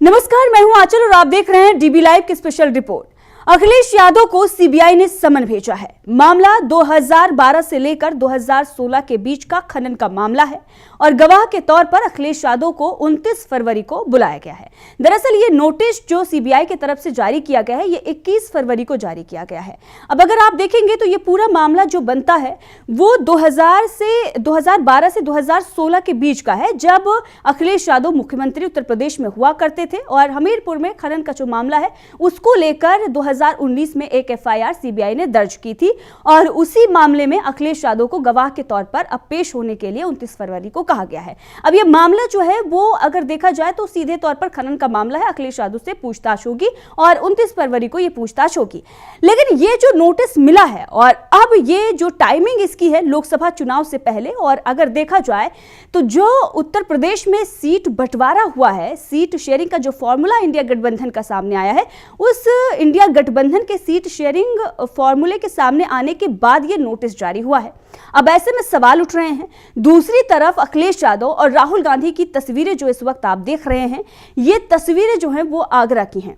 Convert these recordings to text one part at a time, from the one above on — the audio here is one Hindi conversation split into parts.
नमस्कार, मैं हूं आंचल और आप देख रहे हैं डीबी लाइव की स्पेशल रिपोर्ट। अखिलेश यादव को सीबीआई ने समन भेजा है। मामला 2012 से लेकर 2016 के बीच का खनन का मामला है और गवाह के तौर पर अखिलेश यादव को 29 फरवरी को बुलाया गया है। दरअसल ये नोटिस जो सीबीआई की तरफ से जारी किया गया है ये 21 फरवरी को जारी किया गया है। अब अगर आप देखेंगे तो ये पूरा मामला जो बनता है वो 2012 से 2016 के बीच का है, जब अखिलेश यादव मुख्यमंत्री उत्तर प्रदेश में हुआ करते थे और हमीरपुर में खनन का जो मामला है उसको लेकर 2019 में एक एफआईआर सीबीआई ने दर्ज की थी और उसी मामले में अखिलेश यादव को गवाह के तौर पर अब पेश होने के लिए 29 फरवरी को कहा गया है। अब यह मामला जो है वो अगर देखा जाए तो सीधे तौर पर खनन का मामला है। अखिलेश यादव से पूछताछ होगी और 29 फरवरी को यह पूछताछ होगी। लेकिन ये जो नोटिस मिला है और अब ये जो टाइमिंग इसकी है लोकसभा चुनाव से पहले, और अगर देखा जाए तो जो उत्तर प्रदेश में सीट बंटवारा हुआ है, सीट शेयरिंग का जो फॉर्मूला इंडिया गठबंधन का सामने आया है, उस इंडिया गठबंधन के सीट शेयरिंग फॉर्मूले के सामने आने के बाद ये नोटिस जारी हुआ है। अब ऐसे में सवाल उठ रहे हैं। दूसरी तरफ अखिलेश यादव और राहुल गांधी की तस्वीरें जो इस वक्त आप देख रहे हैं, ये तस्वीरें जो हैं वो आगरा की हैं।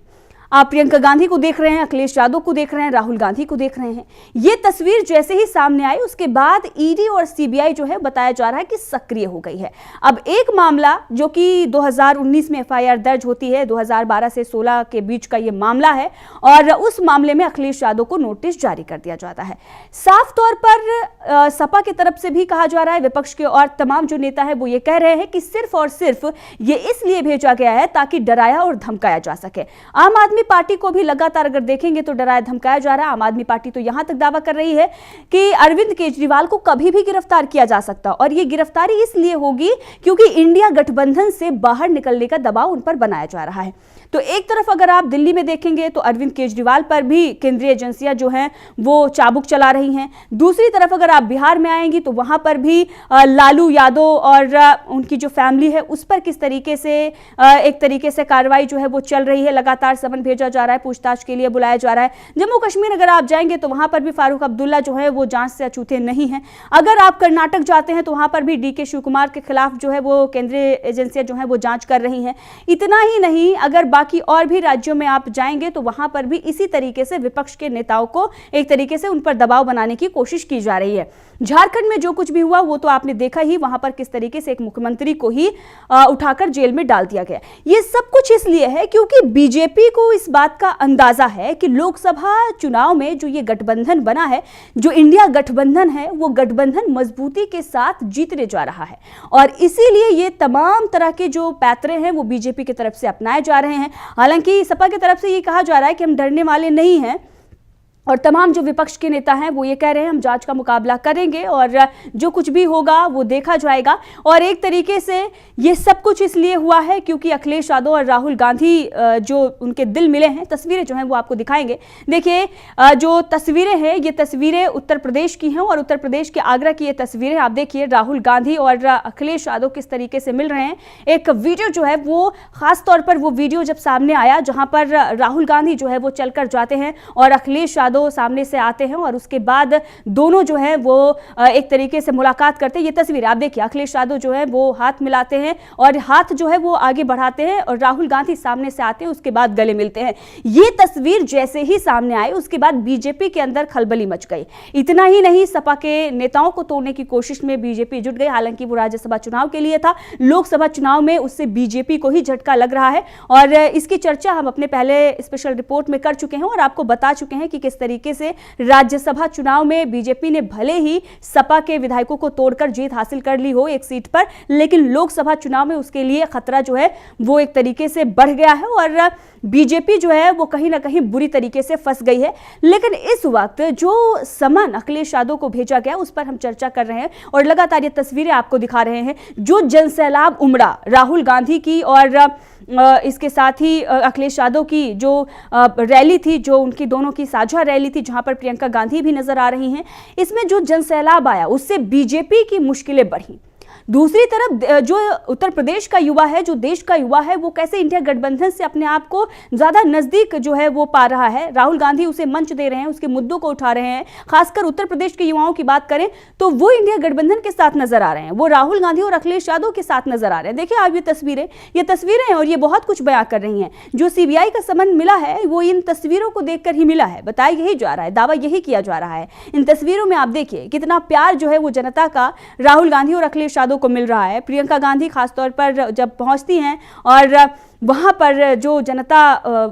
आप प्रियंका गांधी को देख रहे हैं, अखिलेश यादव को देख रहे हैं, राहुल गांधी को देख रहे हैं। ये तस्वीर जैसे ही सामने आई उसके बाद ईडी और सीबीआई जो है बताया जा रहा है कि सक्रिय हो गई है। अब एक मामला जो कि 2019 में एफआईआर दर्ज होती है, 2012 से 16 के बीच का ये मामला है और उस मामले में अखिलेश यादव को नोटिस जारी कर दिया जाता है। साफ तौर पर सपा की तरफ से भी कहा जा रहा है, विपक्ष के और तमाम जो नेता है वो ये कह रहे हैं कि सिर्फ और सिर्फ ये इसलिए भेजा गया है ताकि डराया और धमकाया जा सके। आम आदमी पार्टी को भी लगातार अगर देखेंगे तो डराया धमकाया जा रहा है। आम आदमी पार्टी तो यहां तक दावा कर रही है कि अरविंद केजरीवाल को कभी भी गिरफ्तार किया जा सकता और ये गिरफ्तारी इसलिए होगी क्योंकि इंडिया गठबंधन से बाहर निकलने का दबाव उन पर बनाया जा रहा है। तो एक तरफ अगर आप दिल्ली में देखेंगे तो अरविंद केजरीवाल पर भी केंद्रीय एजेंसियां जो हैं वो चाबुक चला रही हैं। दूसरी तरफ अगर आप बिहार में आएंगी तो वहां पर भी लालू यादव और उनकी जो फैमिली है उस पर किस तरीके से एक तरीके से कार्रवाई जो है वो चल रही है। लगातार समन भेजा जा रहा है, पूछताछ के लिए बुलाया जा रहा है। जम्मू कश्मीर अगर आप जाएंगे तो वहां पर भी फारूक अब्दुल्ला जो है वो जांच से अछूते नहीं है। अगर आप कर्नाटक जाते हैं तो वहां पर भी डीके शिव कुमार के खिलाफ जो है वो केंद्रीय एजेंसियां जो है वो जांच कर रही हैं। इतना ही नहीं, अगर बाकी और भी राज्यों में आप जाएंगे तो वहां पर भी इसी तरीके से विपक्ष के नेताओं को एक तरीके से उन पर दबाव बनाने की कोशिश की जा रही है। झारखंड में जो कुछ भी हुआ वो तो आपने देखा ही, वहां पर किस तरीके से एक मुख्यमंत्री को ही उठाकर जेल में डाल दिया गया। ये सब कुछ इसलिए है क्योंकि बीजेपी को इस बात का अंदाजा है कि लोकसभा चुनाव में जो ये गठबंधन बना है, जो इंडिया गठबंधन है, वो गठबंधन मजबूती के साथ जीतने जा रहा है और इसीलिए ये तमाम तरह के जो पैतरे हैं वो बीजेपी की तरफ से अपनाए जा रहे हैं। हालांकि सपा की तरफ से ये कहा जा रहा है कि हम डरने वाले नहीं हैं और तमाम जो विपक्ष के नेता हैं वो ये कह रहे हैं हम जांच का मुकाबला करेंगे और जो कुछ भी होगा वो देखा जाएगा। और एक तरीके से ये सब कुछ इसलिए हुआ है क्योंकि अखिलेश यादव और राहुल गांधी जो उनके दिल मिले हैं, तस्वीरें जो हैं वो आपको दिखाएंगे। देखिए जो तस्वीरें हैं ये तस्वीरें उत्तर प्रदेश की हैं और उत्तर प्रदेश के आगरा की ये तस्वीरें आप देखिए। राहुल गांधी और अखिलेश यादव किस तरीके से मिल रहे हैं। एक वीडियो जो है वो खास तौर पर वो वीडियो जब सामने आया जहां पर राहुल गांधी जो है वो चलकर जाते हैं और अखिलेश यादव सामने से आते हैं और उसके बाद दोनों जो है वो एक तरीके से मुलाकात करते हैं। ये तस्वीर आप देखिए, अखिलेश यादव जो है वो हाथ मिलाते हैं और हाथ जो है वो आगे बढ़ाते हैं और राहुल गांधी सामने से आते हैं, उसके बाद गले मिलते हैं। ये तस्वीर जैसे ही सामने आई उसके बाद बीजेपी के अंदर खलबली मच गई। इतना ही नहीं, सपा के नेताओं को तोड़ने की कोशिश में बीजेपी जुट गई। हालांकि वो राज्यसभा चुनाव के लिए था, लोकसभा चुनाव में उससे बीजेपी को ही झटका लग रहा है और इसकी चर्चा हम अपने पहले स्पेशल रिपोर्ट में कर चुके हैं और आपको बता चुके हैं कि किस तरीके से राज्यसभा चुनाव में बीजेपी ने भले ही सपा के विधायकों को तोड़कर जीत हासिल कर ली हो एक सीट पर, लेकिन लोकसभा चुनाव में उसके लिए खतरा जो है वो एक तरीके से बढ़ गया है और बीजेपी जो है वो कहीं ना कहीं बुरी तरीके से फंस गई है। लेकिन इस वक्त जो समन अखिलेश यादव को भेजा गया उस पर हम चर्चा कर रहे हैं और लगातार ये तस्वीरें आपको दिखा रहे हैं। जो जनसैलाब उमड़ा राहुल गांधी की और इसके साथ ही अखिलेश यादव की जो रैली थी, जो उनकी दोनों की साझा रैली थी जहां पर प्रियंका गांधी भी नजर आ रही हैं, इसमें जो जनसैलाब आया उससे बीजेपी की मुश्किलें बढ़ी। दूसरी तरफ जो उत्तर प्रदेश का युवा है, जो देश का युवा है, वो कैसे इंडिया गठबंधन से अपने आप को ज्यादा नजदीक जो है वो पा रहा है। राहुल गांधी उसे मंच दे रहे हैं, उसके मुद्दों को उठा रहे हैं। खासकर उत्तर प्रदेश के युवाओं की बात करें तो वो इंडिया गठबंधन के साथ नजर आ रहे हैं, वो राहुल गांधी और अखिलेश यादव के साथ नजर आ रहे हैं। देखिए आप ये तस्वीरें हैं और ये बहुत कुछ बयां कर रही हैं। जो सीबीआई का समन मिला है वो इन तस्वीरों को देखकर ही मिला है, बताया यही जा रहा है, दावा यही किया जा रहा है। इन तस्वीरों में आप देखिए कितना प्यार जो है वो जनता का राहुल गांधी और अखिलेश यादव को मिल रहा है। प्रियंका गांधी खासतौर पर जब पहुंचती हैं और वहां पर जो जनता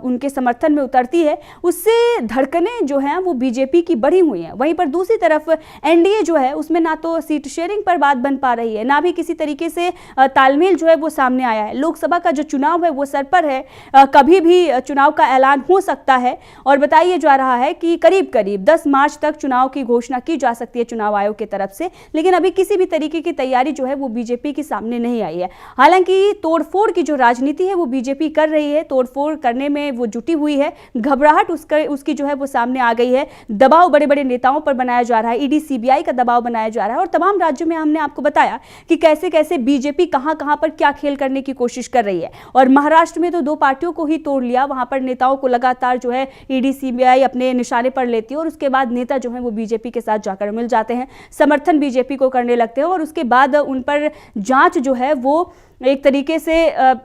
उनके समर्थन में उतरती है, उससे धड़कनें जो हैं वो बीजेपी की बढ़ी हुई हैं। वहीं पर दूसरी तरफ एनडीए जो है उसमें ना तो सीट शेयरिंग पर बात बन पा रही है, ना भी किसी तरीके से तालमेल जो है वो सामने आया है। लोकसभा का जो चुनाव है वो सर पर है, कभी भी चुनाव का ऐलान हो सकता है और बताया जा रहा है कि करीब करीब 10 मार्च तक चुनाव की घोषणा की जा सकती है चुनाव आयोग की तरफ से। लेकिन अभी किसी भी तरीके की तैयारी जो है वो बीजेपी के सामने नहीं आई है। हालांकि तोड़फोड़ की जो राजनीति है वो बीजेपी कर रही है, तोड़फोड़ करने में वो जुटी हुई है, घबराहट उसकी जो है वो सामने आ गई है। दबाव बड़े बड़े नेताओं पर बनाया जा रहा है, ईडी सीबीआई का दबाव बनाया जा रहा है और तमाम राज्यों में हमने आपको बताया कि कैसे कैसे बीजेपी कहां पर क्या खेल करने की कोशिश कर रही है। और महाराष्ट्र में तो 2 पार्टियों को ही तोड़ लिया, वहां पर नेताओं को लगातार जो है ईडी सीबीआई अपने निशाने पर लेती है और उसके बाद नेता जो है वो बीजेपी के साथ जाकर मिल जाते हैं, समर्थन बीजेपी को करने लगते हैं और उसके बाद उन पर जांच जो है वो एक तरीके से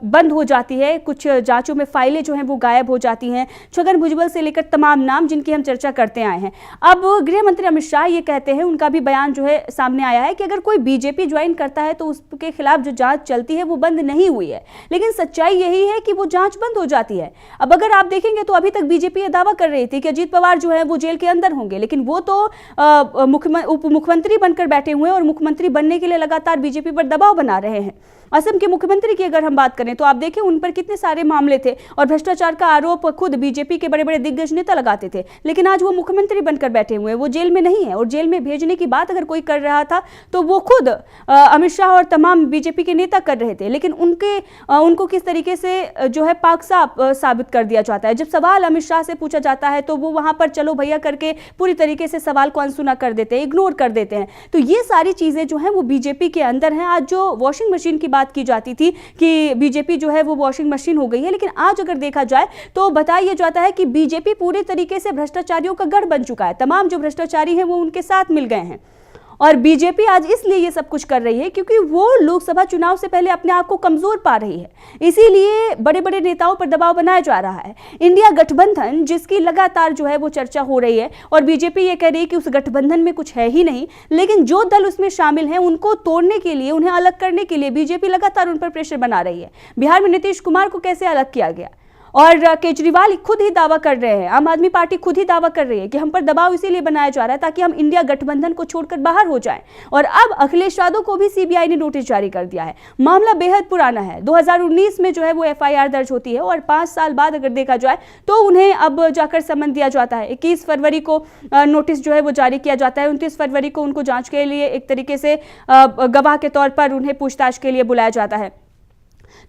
बंद हो जाती है। कुछ जांचों में फाइलें जो हैं वो गायब हो जाती हैं। छगन भुजबल से लेकर तमाम नाम जिनकी हम चर्चा करते आए हैं। अब गृह मंत्री अमित शाह ये कहते हैं, उनका भी बयान जो है सामने आया है कि अगर कोई बीजेपी ज्वाइन करता है तो उसके खिलाफ जो जांच चलती है वो बंद नहीं हुई है, लेकिन सच्चाई यही है कि वो जांच बंद हो जाती है। अब अगर आप देखेंगे तो अभी तक बीजेपी ये दावा कर रही थी कि अजीत पवार जो है वो जेल के अंदर होंगे, लेकिन वो तो उप मुख्यमंत्री बनकर बैठे हुए हैं और मुख्यमंत्री बनने के लिए लगातार बीजेपी पर दबाव बना रहे हैं। असम के मुख्यमंत्री की अगर हम बात करें तो आप देखें उन पर कितने सारे मामले थे और भ्रष्टाचार का आरोप खुद बीजेपी के बड़े बड़े दिग्गज नेता लगाते थे, लेकिन आज वो मुख्यमंत्री बनकर बैठे हुए हैं, वो जेल में नहीं है। और जेल में भेजने की बात अगर कोई कर रहा था तो वो खुद अमित शाह और तमाम बीजेपी के नेता कर रहे थे, लेकिन उनको किस तरीके से जो है पाक साबित कर दिया जाता है। जब सवाल अमित शाह से पूछा जाता है तो वो वहां पर चलो भैया करके पूरी तरीके से सवाल को अनसुना कर देते हैं, इग्नोर कर देते हैं। तो ये सारी चीजें जो है वो बीजेपी के अंदर है। आज जो वॉशिंग मशीन की बात की जाती थी कि बीजेपी जो है वो वॉशिंग मशीन हो गई है, लेकिन आज अगर देखा जाए तो बताया जाता है कि बीजेपी पूरी तरीके से भ्रष्टाचारियों का गढ़ बन चुका है। तमाम जो भ्रष्टाचारी हैं वो उनके साथ मिल गए हैं और बीजेपी आज इसलिए ये सब कुछ कर रही है क्योंकि वो लोकसभा चुनाव से पहले अपने आप को कमजोर पा रही है, इसीलिए बड़े बड़े नेताओं पर दबाव बनाया जा रहा है। इंडिया गठबंधन जिसकी लगातार जो है वो चर्चा हो रही है और बीजेपी ये कह रही है कि उस गठबंधन में कुछ है ही नहीं, लेकिन जो दल उसमें शामिल हैं उनको तोड़ने के लिए, उन्हें अलग करने के लिए बीजेपी लगातार उन पर प्रेशर बना रही है। बिहार में नीतीश कुमार को कैसे अलग किया गया और केजरीवाल खुद ही दावा कर रहे हैं, आम आदमी पार्टी खुद ही दावा कर रही है कि हम पर दबाव इसीलिए बनाया जा रहा है ताकि हम इंडिया गठबंधन को छोड़कर बाहर हो जाएं। और अब अखिलेश यादव को भी सीबीआई ने नोटिस जारी कर दिया है। मामला बेहद पुराना है, 2019 में जो है वो एफआईआर दर्ज होती है और 5 साल बाद अगर देखा जाए तो उन्हें अब जाकर समन दिया जाता है। 21 फरवरी को नोटिस जो है वो जारी किया जाता है। 29 फरवरी को उनको जांच के लिए एक तरीके से गवाह के तौर पर उन्हें पूछताछ के लिए बुलाया जाता है।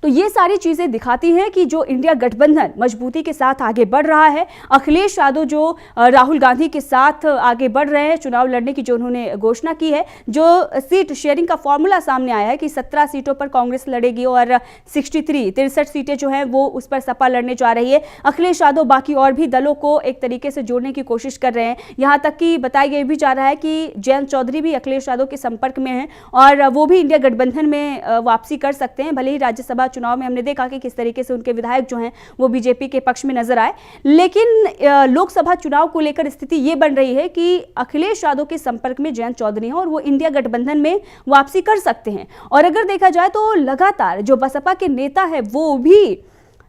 तो ये सारी चीजें दिखाती हैं कि जो इंडिया गठबंधन मजबूती के साथ आगे बढ़ रहा है, अखिलेश यादव जो राहुल गांधी के साथ आगे बढ़ रहे हैं, चुनाव लड़ने की जो उन्होंने घोषणा की है, जो सीट शेयरिंग का फॉर्मूला सामने आया है कि 17 सीटों पर कांग्रेस लड़ेगी और 63 सीटें जो हैं वो उस पर सपा लड़ने जा रही है। अखिलेश यादव बाकी और भी दलों को एक तरीके से जोड़ने की कोशिश कर रहे हैं, यहाँ तक कि बताया भी जा रहा है कि जयंत चौधरी भी अखिलेश यादव के संपर्क में हैं और वो भी इंडिया गठबंधन में वापसी कर सकते हैं। भले ही राज्यसभा चुनाव में हमने देखा कि किस तरीके से उनके विधायक जो हैं वो बीजेपी के पक्ष में नजर आए, लेकिन लोकसभा चुनाव को लेकर स्थिति ये बन रही है कि अखिलेश यादव के संपर्क में जयंत चौधरी हैं और वो इंडिया गठबंधन में वापसी कर सकते हैं। और अगर देखा जाए तो लगातार जो बसपा के नेता है वो भी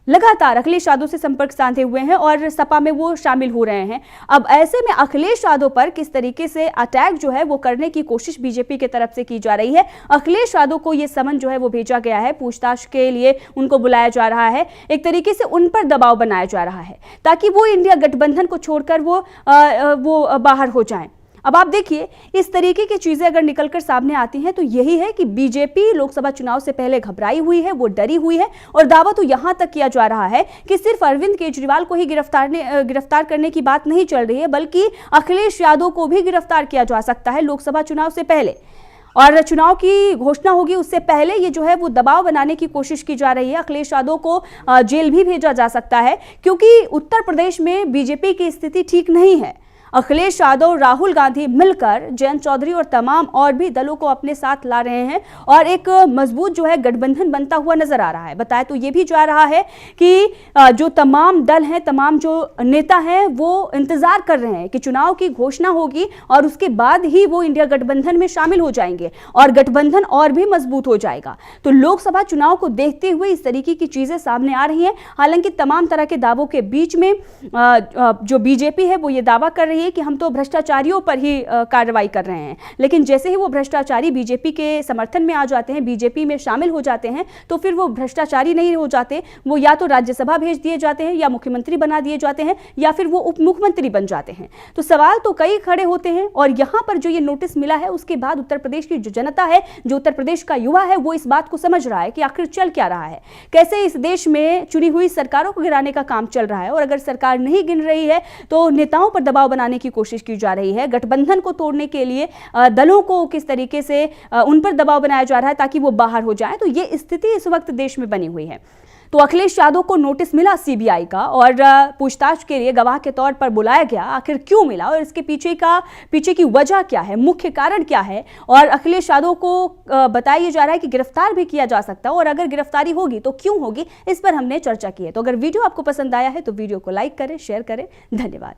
लगातार अखिलेश यादव से संपर्क साधे हुए हैं और सपा में वो शामिल हो रहे हैं। अब ऐसे में अखिलेश यादव पर किस तरीके से अटैक जो है वो करने की कोशिश बीजेपी की तरफ से की जा रही है। अखिलेश यादव को ये समन जो है वो भेजा गया है, पूछताछ के लिए उनको बुलाया जा रहा है, एक तरीके से उन पर दबाव बनाया जा रहा है ताकि वो इंडिया गठबंधन को छोड़कर वो बाहर हो जाएं। अब आप देखिए इस तरीके की चीजें अगर निकलकर सामने आती हैं तो यही है कि बीजेपी लोकसभा चुनाव से पहले घबराई हुई है, वो डरी हुई है और दावा तो यहां तक किया जा रहा है कि सिर्फ अरविंद केजरीवाल को ही गिरफ्तार करने की बात नहीं चल रही है, बल्कि अखिलेश यादव को भी गिरफ्तार किया जा सकता है लोकसभा चुनाव से पहले। और चुनाव की घोषणा होगी उससे पहले ये जो है वो दबाव बनाने की कोशिश की जा रही है। अखिलेश यादव को जेल भी भेजा जा सकता है, क्योंकि उत्तर प्रदेश में बीजेपी की स्थिति ठीक नहीं है। अखिलेश यादव, राहुल गांधी मिलकर जयंत चौधरी और तमाम और भी दलों को अपने साथ ला रहे हैं और एक मजबूत जो है गठबंधन बनता हुआ नजर आ रहा है। बताया तो ये भी जा रहा है कि जो तमाम दल हैं, तमाम जो नेता हैं, वो इंतजार कर रहे हैं कि चुनाव की घोषणा होगी और उसके बाद ही वो इंडिया गठबंधन में शामिल हो जाएंगे और गठबंधन और भी मजबूत हो जाएगा। तो लोकसभा चुनाव को देखते हुए इस तरीके की चीजें सामने आ रही हैं। हालांकि तमाम तरह के दावों के बीच में जो बीजेपी है वो ये दावा कर रही है कि हम तो भ्रष्टाचारियों पर ही कार्रवाई कर रहे हैं, लेकिन जैसे ही वो भ्रष्टाचारी बीजेपी के समर्थन में आ जाते हैं, बीजेपी में शामिल हो जाते हैं, तो फिर वो भ्रष्टाचारी नहीं हो जाते, वो या तो राज्यसभा भेज दिए जाते हैं या मुख्यमंत्री बना दिए जाते हैं या फिर वो उप मुख्यमंत्री बन जाते हैं। तो सवाल तो कई खड़े होते हैं और यहां पर जो ये नोटिस मिला है उसके बाद उत्तर प्रदेश की जो जनता है, जो उत्तर प्रदेश का युवा है, वो इस बात को समझ रहा है कि आखिर चल क्या रहा है, कैसे इस देश में चुनी हुई सरकारों को गिराने का काम चल रहा है। और अगर सरकार नहीं गिन रही है तो नेताओं पर दबाव बनाने की कोशिश की जा रही है, गठबंधन को तोड़ने के लिए दलों को किस तरीके से उन पर दबाव बनाया जा रहा है ताकि वो बाहर हो जाए। तो ये स्थिति इस वक्त देश में बनी हुई है। तो अखिलेश यादव को नोटिस मिला सीबीआई का और पूछताछ के लिए गवाह के तौर पर बुलाया गया। आखिर क्यों मिला और इसके पीछे की वजह क्या है, मुख्य कारण क्या है, और अखिलेश यादव को बताया जा रहा है कि गिरफ्तार भी किया जा सकता है और अगर गिरफ्तारी होगी तो क्यों होगी, इस पर हमने चर्चा की है। तो अगर वीडियो आपको पसंद आया है तो वीडियो को लाइक करें, शेयर करें। धन्यवाद।